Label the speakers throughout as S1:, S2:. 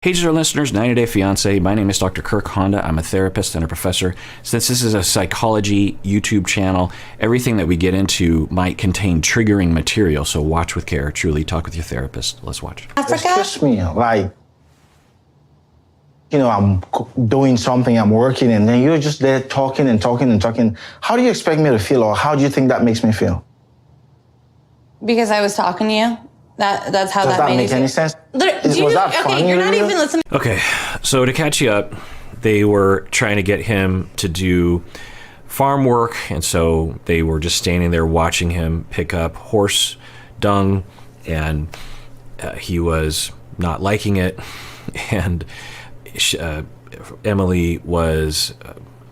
S1: Hey to our listeners, 90 Day Fiancé. My name is Dr. Kirk Honda. I'm a therapist and a professor. Since this is a psychology YouTube channel, everything that we get into might contain triggering material, so watch with care. Truly, talk with your therapist. Let's watch.
S2: Africa? Excuse me, like, I'm doing something, I'm working, and then you're just there talking and talking and talking. How do you expect me to feel, or how do you think that makes me feel?
S3: Because I was talking to you. That's how
S2: Does
S3: that
S2: made
S3: make
S2: any sense?
S3: Was that funny? You're not even listening.
S1: Okay, so to catch you up, they were trying to get him to do farm work, and so they were just standing there watching him pick up horse dung, and he was not liking it, and Emily was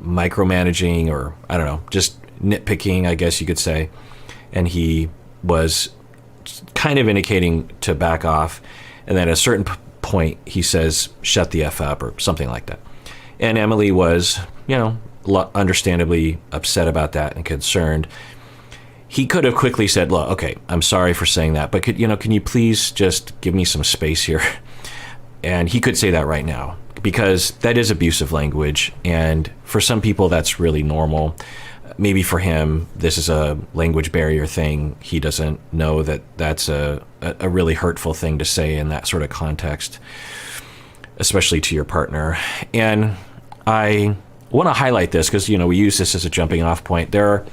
S1: micromanaging, or I don't know, just nitpicking, I guess you could say, and he was kind of indicating to back off, and then at a certain point he says, "Shut the F up," or something like that. And Emily was, understandably upset about that and concerned. He could have quickly said, "Look, okay, I'm sorry for saying that, but can you please just give me some space here?" And he could say that right now, because that is abusive language, and for some people that's really normal. Maybe for him, this is a language barrier thing. He doesn't know that that's a really hurtful thing to say in that sort of context, especially to your partner. And I want to highlight this because, we use this as a jumping off point. There are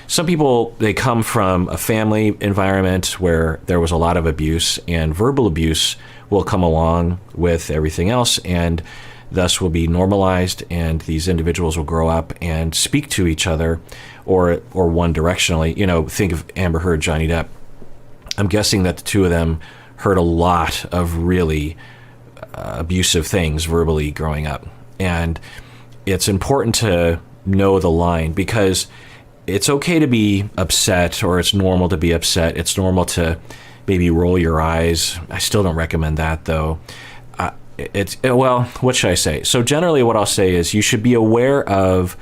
S1: some people, they come from a family environment where there was a lot of abuse, and verbal abuse will come along with everything else, and thus will be normalized, and these individuals will grow up and speak to each other or one directionally. Think of Amber Heard, Johnny Depp. I'm guessing that the two of them heard a lot of really abusive things verbally growing up. And it's important to know the line, because it's okay to be upset, or it's normal to be upset. It's normal to maybe roll your eyes. I still don't recommend that, though. What should I say? So generally what I'll say is you should be aware of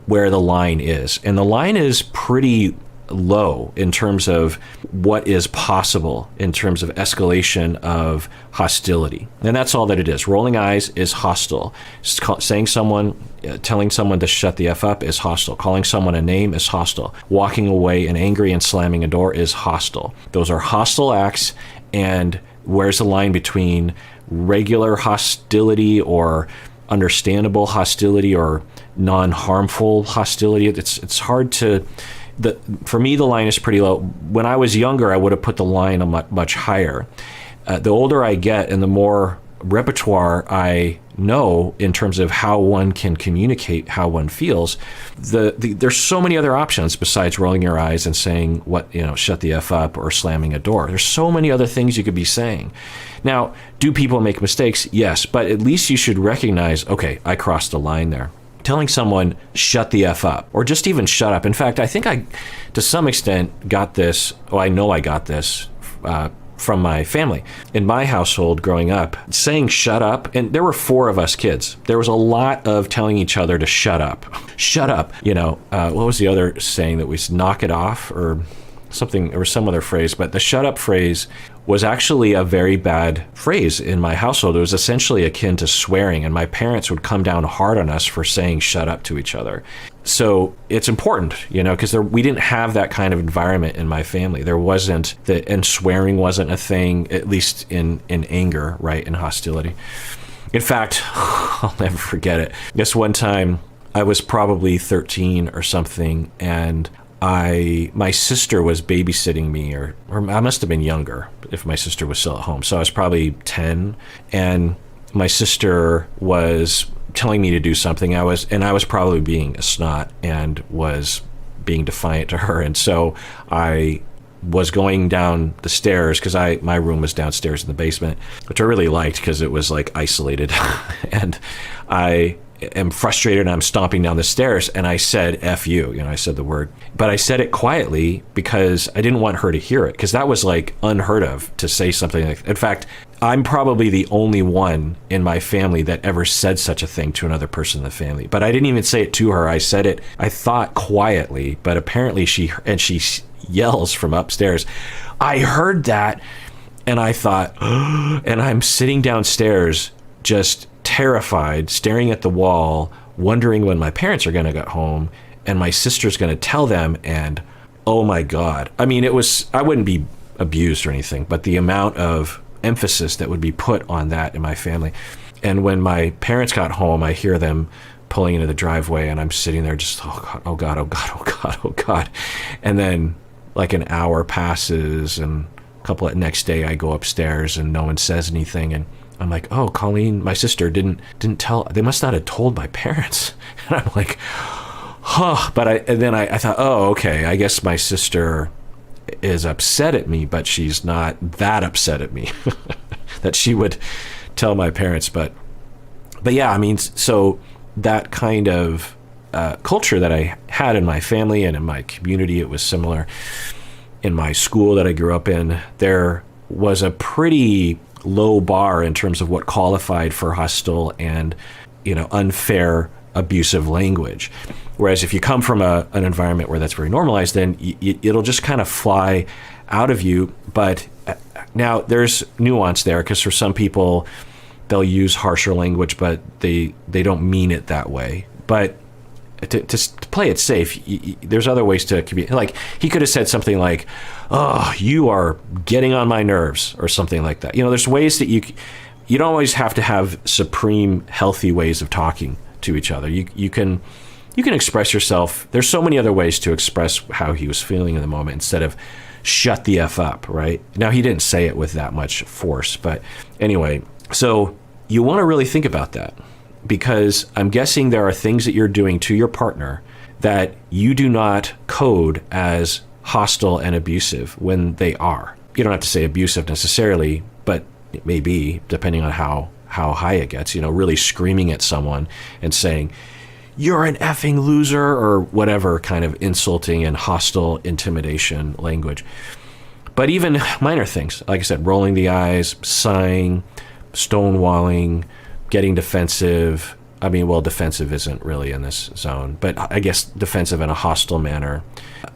S1: where the line is. And the line is pretty low in terms of what is possible in terms of escalation of hostility. And that's all that it is. Rolling eyes is hostile. Telling someone to shut the F up is hostile. Calling someone a name is hostile. Walking away and angry and slamming a door is hostile. Those are hostile acts. And where's the line between regular hostility or understandable hostility or non-harmful hostility? It's hard to... For me, the line is pretty low. When I was younger, I would have put the line much higher. The older I get and the more repertoire I know in terms of how one can communicate how one feels, there's so many other options besides rolling your eyes and saying shut the F up or slamming a door. There's so many other things you could be saying. Now, do people make mistakes? Yes, but at least you should recognize, okay, I crossed the line there. Telling someone, shut the F up, or just even shut up. In fact, I think I, to some extent, got this, I know I got this from my family. In my household growing up, saying shut up, and there were 4 of us kids. There was a lot of telling each other to shut up. Shut up. What was the other saying that we knock it off or something, or some other phrase, but the shut up phrase was actually a very bad phrase in my household. It was essentially akin to swearing, and my parents would come down hard on us for saying shut up to each other. So it's important, because we didn't have that kind of environment in my family. There wasn't and swearing wasn't a thing, at least in anger, right, in hostility. In fact, I'll never forget it. This one time, I was probably 13 or something, and my sister was babysitting me, or I must have been younger if my sister was still at home. So I was probably 10, and my sister was telling me to do something. I was probably being a snot and was being defiant to her. And so I was going down the stairs, because my room was downstairs in the basement, which I really liked because it was like isolated. And I am frustrated, and I'm stomping down the stairs, and I said F you, I said the word, but I said it quietly because I didn't want her to hear it, because that was like unheard of to say something like that. In fact, I'm probably the only one in my family that ever said such a thing to another person in the family. But I didn't even say it to her. I said it, I thought, quietly, but apparently she yells from upstairs, "I heard that." And I thought, and I'm sitting downstairs just terrified, staring at the wall, wondering when my parents are going to get home and my sister's going to tell them. And oh my God. I mean, I wouldn't be abused or anything, but the amount of emphasis that would be put on that in my family. And when my parents got home, I hear them pulling into the driveway and I'm sitting there just, oh God, oh God, oh God, oh God, oh God. And then like an hour passes and next day I go upstairs and no one says anything. And I'm like, oh, Colleen, my sister didn't tell, they must not have told my parents. And I'm like, huh. But then I thought, oh, okay, I guess my sister is upset at me, but she's not that upset at me that she would tell my parents. But yeah, I mean, so that kind of culture that I had in my family and in my community, it was similar. In my school that I grew up in, there was a pretty low bar in terms of what qualified for hostile and, unfair, abusive language. Whereas if you come from an environment where that's very normalized, then it'll just kind of fly out of you. But now there's nuance there, because for some people, they'll use harsher language, but they don't mean it that way. But to play it safe, there's other ways to communicate. Like, he could have said something like, oh, you are getting on my nerves, or something like that. There's ways that you don't always have to have supreme healthy ways of talking to each other. You can express yourself. There's so many other ways to express how he was feeling in the moment instead of shut the F up, right? Now, he didn't say it with that much force, but anyway, so you want to really think about that, because I'm guessing there are things that you're doing to your partner that you do not code as hostile and abusive when they are. You don't have to say abusive necessarily, but it may be, depending on how high it gets, really screaming at someone and saying, you're an effing loser, or whatever kind of insulting and hostile intimidation language. But even minor things, like I said, rolling the eyes, sighing, stonewalling, getting defensive. I mean, well, defensive isn't really in this zone, but I guess defensive in a hostile manner,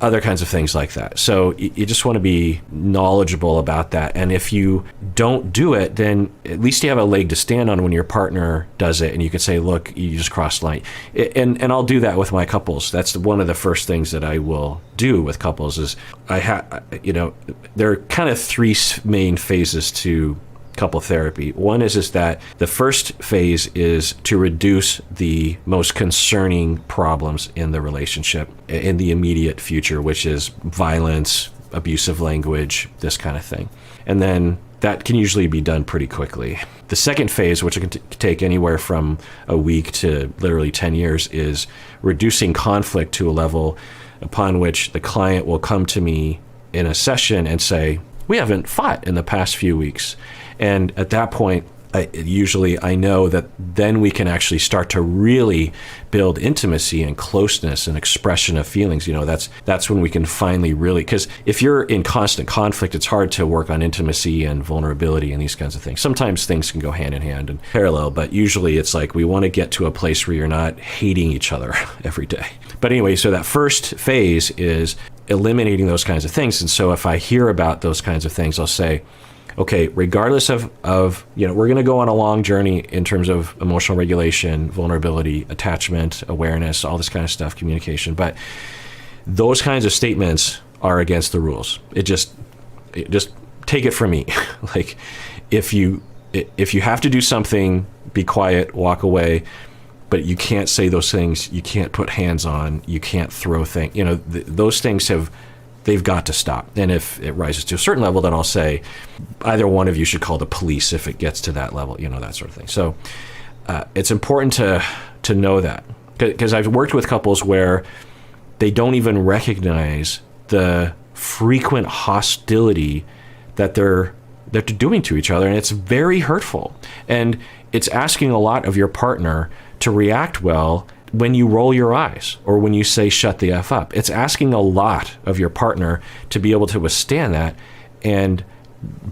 S1: other kinds of things like that. So you just want to be knowledgeable about that. And if you don't do it, then at least you have a leg to stand on when your partner does it. And you can say, look, you just crossed the line. And I'll do that with my couples. That's one of the first things that I will do with couples is there are kind of three main phases to couple therapy. One is that the first phase is to reduce the most concerning problems in the relationship in the immediate future, which is violence, abusive language, this kind of thing. And then that can usually be done pretty quickly. The second phase, which can take anywhere from a week to literally 10 years, is reducing conflict to a level upon which the client will come to me in a session and say, we haven't fought in the past few weeks. And at that point, I know that then we can actually start to really build intimacy and closeness and expression of feelings. That's when we can finally really, because if you're in constant conflict, it's hard to work on intimacy and vulnerability and these kinds of things. Sometimes things can go hand in hand and parallel, but usually it's like we want to get to a place where you're not hating each other every day. But anyway, so that first phase is eliminating those kinds of things. And so if I hear about those kinds of things, I'll say, okay, regardless of we're going to go on a long journey in terms of emotional regulation, vulnerability, attachment, awareness, all this kind of stuff, communication. But those kinds of statements are against the rules. It just take it from me. Like, if you have to do something, be quiet, walk away. But you can't say those things. You can't put hands on. You can't throw things. Those things they've got to stop. And if it rises to a certain level, then I'll say either one of you should call the police if it gets to that level, that sort of thing. So it's important to know that, because I've worked with couples where they don't even recognize the frequent hostility that they're doing to each other, and it's very hurtful. And it's asking a lot of your partner to react well when you roll your eyes or when you say shut the F up. It's asking a lot of your partner to be able to withstand that and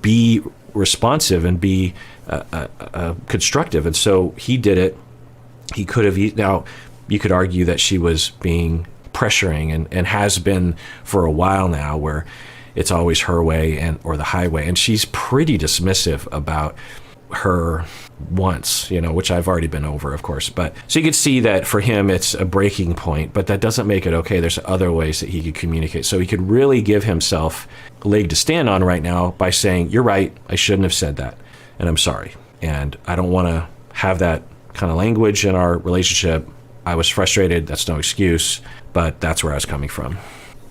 S1: be responsive and be constructive. And so he did it. He could have, now you could argue that she was being pressuring and has been for a while now, where it's always her way or the highway. And she's pretty dismissive about her once, which I've already been over, of course. But so you could see that for him, it's a breaking point, but that doesn't make it okay. There's other ways that he could communicate. So he could really give himself a leg to stand on right now by saying, you're right, I shouldn't have said that, and I'm sorry. And I don't want to have that kind of language in our relationship. I was frustrated. That's no excuse, but that's where I was coming from.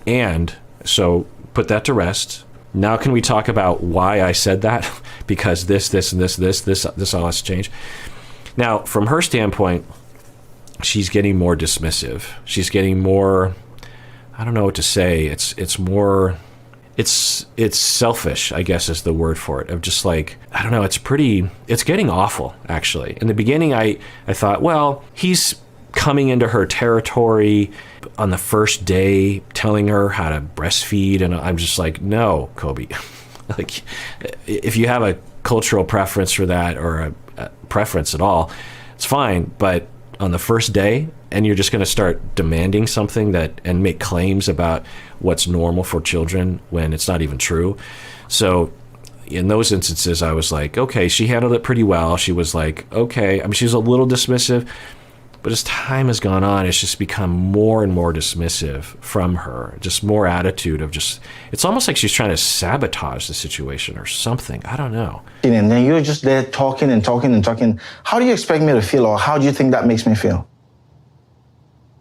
S1: And so put that to rest. Now can we talk about why I said that? Because this all has to change. Now, from her standpoint, she's getting more dismissive. She's getting more, I don't know what to say. It's more, it's selfish, I guess is the word for it. Of just like, I don't know, it's getting awful, actually. In the beginning, I thought, well, he's coming into her territory on the first day, telling her how to breastfeed, and I'm just like, no, Kobe. Like, if you have a cultural preference for that, or a preference at all, it's fine. But on the first day, and you're just going to start demanding something and make claims about what's normal for children when it's not even true. So in those instances, I was like, okay, she handled it pretty well. She was like, okay. I mean, she was a little dismissive. But as time has gone on, it's just become more and more dismissive from her. Just more attitude of it's almost like she's trying to sabotage the situation or something. I don't know.
S2: And then you're just there talking and talking and talking. How do you expect me to feel, or how do you think that makes me feel?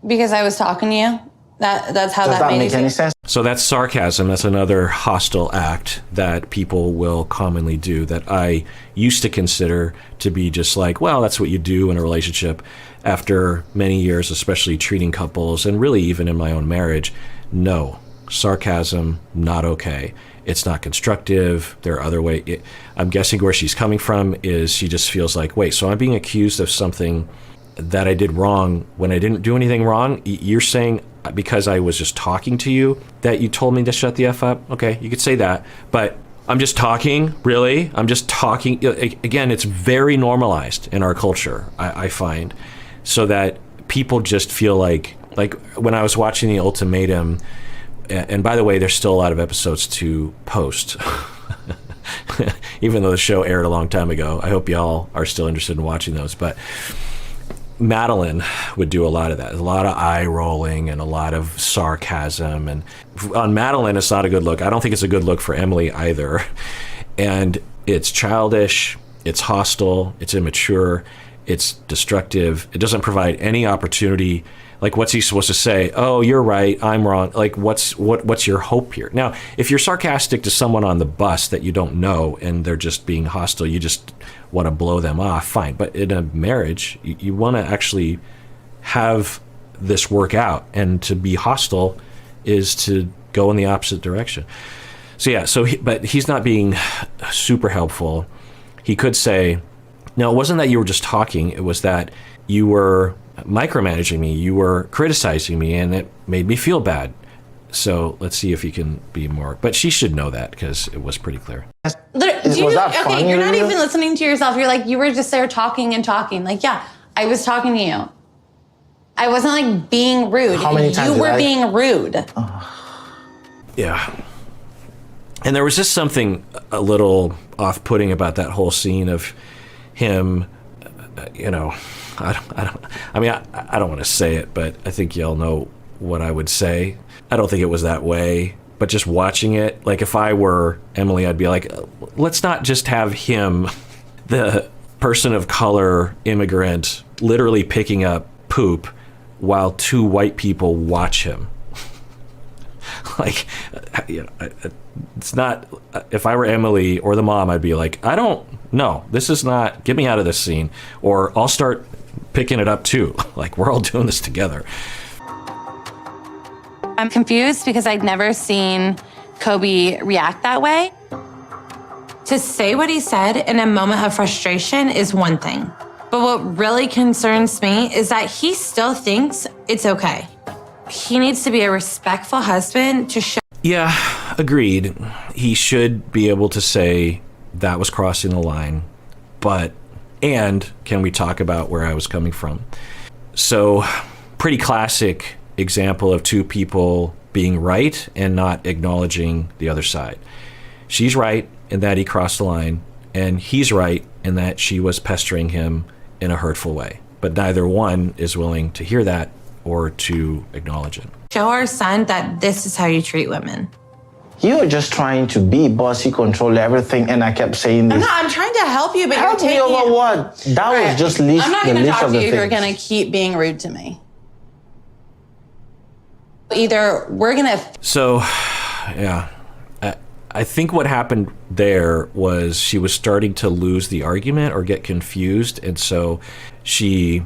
S3: Because I was talking to you. That's how
S2: Does
S3: that
S2: that
S3: made
S2: make
S3: you
S2: any
S3: feel.
S2: sense?
S1: So that's sarcasm. That's another hostile act that people will commonly do that I used to consider to be just like, well, that's what you do in a relationship. After many years, especially treating couples and really even in my own marriage, no, sarcasm, not okay. It's not constructive. There are other ways. I'm guessing where she's coming from is she just feels like, wait, so I'm being accused of something that I did wrong when I didn't do anything wrong. You're saying because I was just talking to you that you told me to shut the F up? Okay, you could say that, but I'm just talking, really? I'm just talking. Again, it's very normalized in our culture, I find, so that people just feel like when I was watching The Ultimatum, and by the way, there's still a lot of episodes to post, even though the show aired a long time ago. I hope y'all are still interested in watching those, but Madeline would do a lot of that, a lot of eye rolling and a lot of sarcasm. And on Madeline, it's not a good look. I don't think it's a good look for Emily either. And it's childish, it's hostile, it's immature, it's destructive. It doesn't provide any opportunity. Like, what's he supposed to say? Oh, you're right, I'm wrong. Like, what's your hope here? Now, if you're sarcastic to someone on the bus that you don't know and they're just being hostile, you just want to blow them off, fine. But in a marriage, you want to actually have this work out, and to be hostile is to go in the opposite direction. So yeah, but he's not being super helpful. He could say, no, it wasn't that you were just talking, it was that you were micromanaging me, you were criticizing me, and it made me feel bad. So let's see if you can be more. But she should know that because it was pretty clear.
S2: Was that funny?
S3: You're not even listening to yourself. You're like, you were just there talking and talking. Like, yeah, I was talking to you. I wasn't like being rude.
S2: How many times
S3: you were being rude.
S1: Yeah. And there was just something a little off-putting about that whole scene of him, I don't want to say it, but I think y'all know what I would say. I don't think it was that way, but just watching it, like if I were Emily, I'd be like, let's not just have him, the person of color immigrant, literally picking up poop while two white people watch him. Like, it's not, if I were Emily or the mom, I'd be like, this is not, get me out of this scene, or I'll start picking it up too. Like, we're all doing this together.
S3: I'm confused because I'd never seen Kobe react that way. To say what he said in a moment of frustration is one thing. But what really concerns me is that he still thinks it's okay. He needs to be a respectful husband to show.
S1: Yeah, agreed. He should be able to say that was crossing the line, and can we talk about where I was coming from? So, pretty classic example of two people being right and not acknowledging the other side. She's right in that he crossed the line, and he's right in that she was pestering him in a hurtful way. But neither one is willing to hear that or to acknowledge it.
S3: Show our son that this is how you treat women.
S2: You were just trying to be bossy, control everything, and I kept saying this.
S4: I'm trying to help you, but
S2: Help
S4: you're
S2: me
S4: taking
S2: over
S4: it.
S2: what? That was just least,
S4: I'm not
S2: the
S4: going to
S2: least
S4: talk
S2: of
S4: to
S2: the
S4: you if you're
S2: things.
S4: going to keep being rude to me. Either we're going to...
S1: So, yeah. I think what happened there was she was starting to lose the argument or get confused, and so she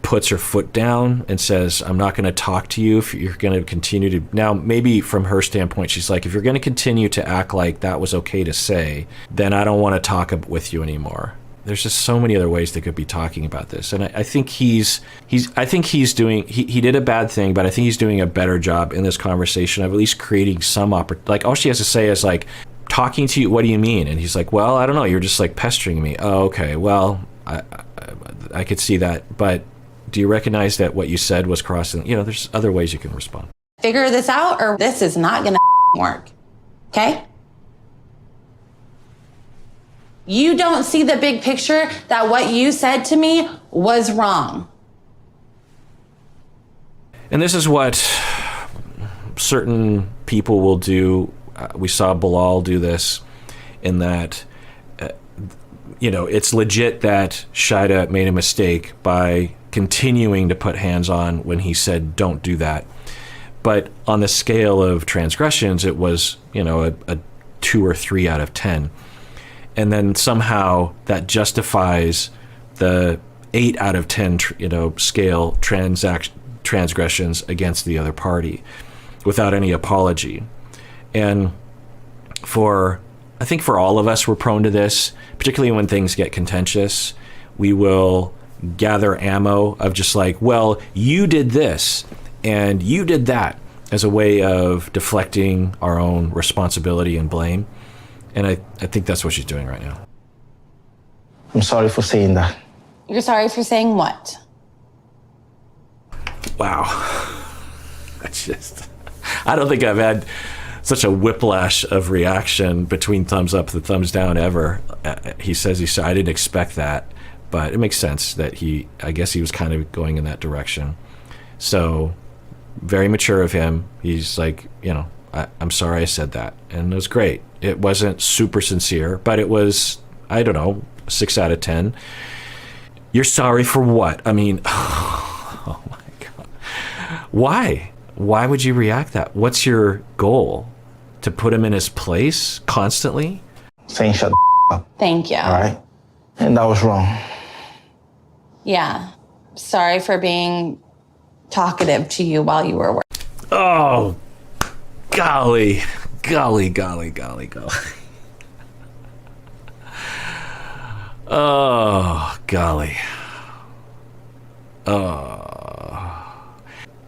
S1: puts her foot down and says, I'm not going to talk to you if you're going to continue to... Now, maybe from her standpoint, she's like, if you're going to continue to act like that was okay to say, then I don't want to talk with you anymore. There's just so many other ways they could be talking about this. And I think he did a bad thing, but I think he's doing a better job in this conversation of at least creating some like, all she has to say is like, talking to you, what do you mean? And he's like, well, I don't know. You're just like pestering me. Oh, okay. Well, I could see that, but do you recognize that what you said was crossing? There's other ways you can respond.
S4: figure this out or this is not going to work. Okay? You don't see the big picture that what you said to me was wrong.
S1: And this is what certain people will do. We saw Bilal do this, in that, it's legit that Shida made a mistake by continuing to put hands on when he said, don't do that. But on the scale of transgressions, it was, a 2 or 3 out of 10. And then somehow that justifies the 8 out of 10, scale transgressions against the other party without any apology. And I think for all of us, we're prone to this, particularly when things get contentious. We will gather ammo of just like, well, you did this and you did that, as a way of deflecting our own responsibility and blame. And I think that's what she's doing right now.
S2: I'm sorry for saying that.
S4: You're sorry for saying what?
S1: Wow. I don't think I've had such a whiplash of reaction between thumbs up and thumbs down ever. He says I didn't expect that, but it makes sense that I guess he was kind of going in that direction. So very mature of him. He's like, I'm sorry I said that. And it was great. It wasn't super sincere, but it was, 6 out of 10. You're sorry for what? I mean, oh my God. Why? Why would you react that? What's your goal? To put him in his place constantly?
S2: Saying shut the up.
S4: Thank you.
S2: All right? And that was wrong.
S4: Yeah. Sorry for being talkative to you while you were working.
S1: Oh, golly. Oh, golly.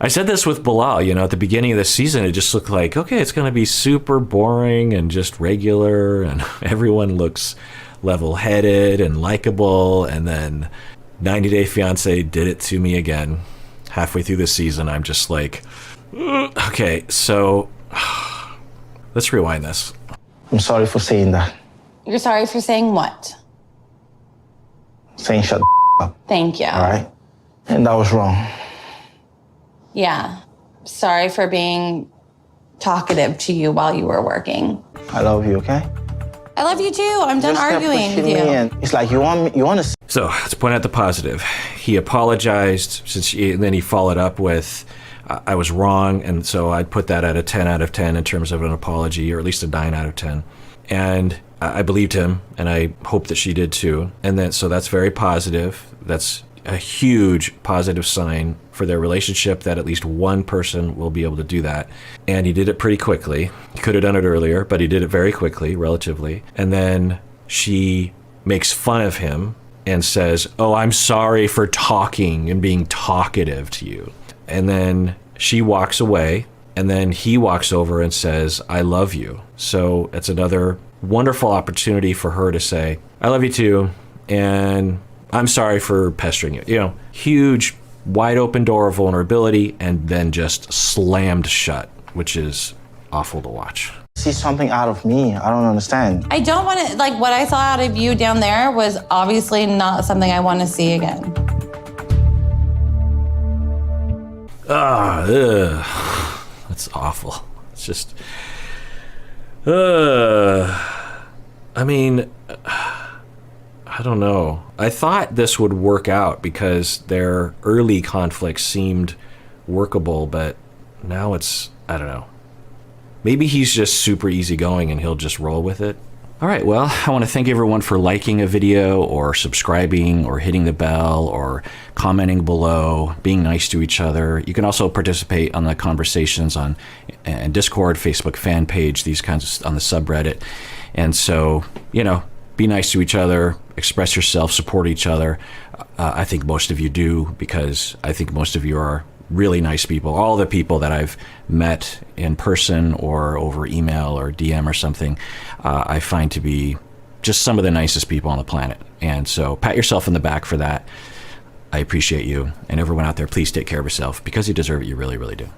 S1: I said this with Bilal, at the beginning of the season, it just looked like, okay, it's going to be super boring and just regular, and everyone looks level-headed and likable, and then 90 Day Fiancé did it to me again. Halfway through the season, I'm just like, okay, so let's rewind this.
S2: I'm sorry for saying that.
S4: You're sorry for saying what?
S2: Saying shut the up.
S4: Thank you.
S2: All right? And that was wrong.
S4: Yeah. Sorry for being talkative to you while you were working.
S2: I love you, okay?
S4: I love you too. I'm done
S2: Just kept
S4: arguing with
S2: pushing
S4: you.
S2: me in. It's like you want to.
S1: So let's point out the positive. He apologized, and then he followed up with, I was wrong, and so I'd put that at a 10 out of 10 in terms of an apology, or at least a 9 out of 10. And I believed him, and I hope that she did too. And then, so that's very positive. That's a huge positive sign for their relationship, that at least one person will be able to do that. And he did it pretty quickly. He could have done it earlier, but he did it very quickly, relatively. And then she makes fun of him and says, oh, I'm sorry for talking and being talkative to you. And then she walks away, and then he walks over and says, I love you. So it's another wonderful opportunity for her to say, I love you too, and I'm sorry for pestering you. Huge, wide open door of vulnerability, and then just slammed shut, which is awful to watch.
S2: see something out of me. I don't understand.
S4: I don't want to, like, what I saw out of you down there was obviously not something I want to see again.
S1: That's awful. It's just, I mean, I don't know. I thought this would work out because their early conflict seemed workable, but now it's, I don't know. Maybe he's just super easygoing and he'll just roll with it. All right, well, I want to thank everyone for liking a video or subscribing or hitting the bell or commenting below, being nice to each other. You can also participate on the conversations on Discord, Facebook fan page, these kinds of, on the subreddit. And so, you know, be nice to each other, express yourself, support each other. I think most of you do, because I think most of you are really nice people. All the people that I've met in person or over email or DM or something, I find to be just some of the nicest people on the planet. And so pat yourself in the back for that. I appreciate you. And everyone out there, please take care of yourself because you deserve it. You really, really do.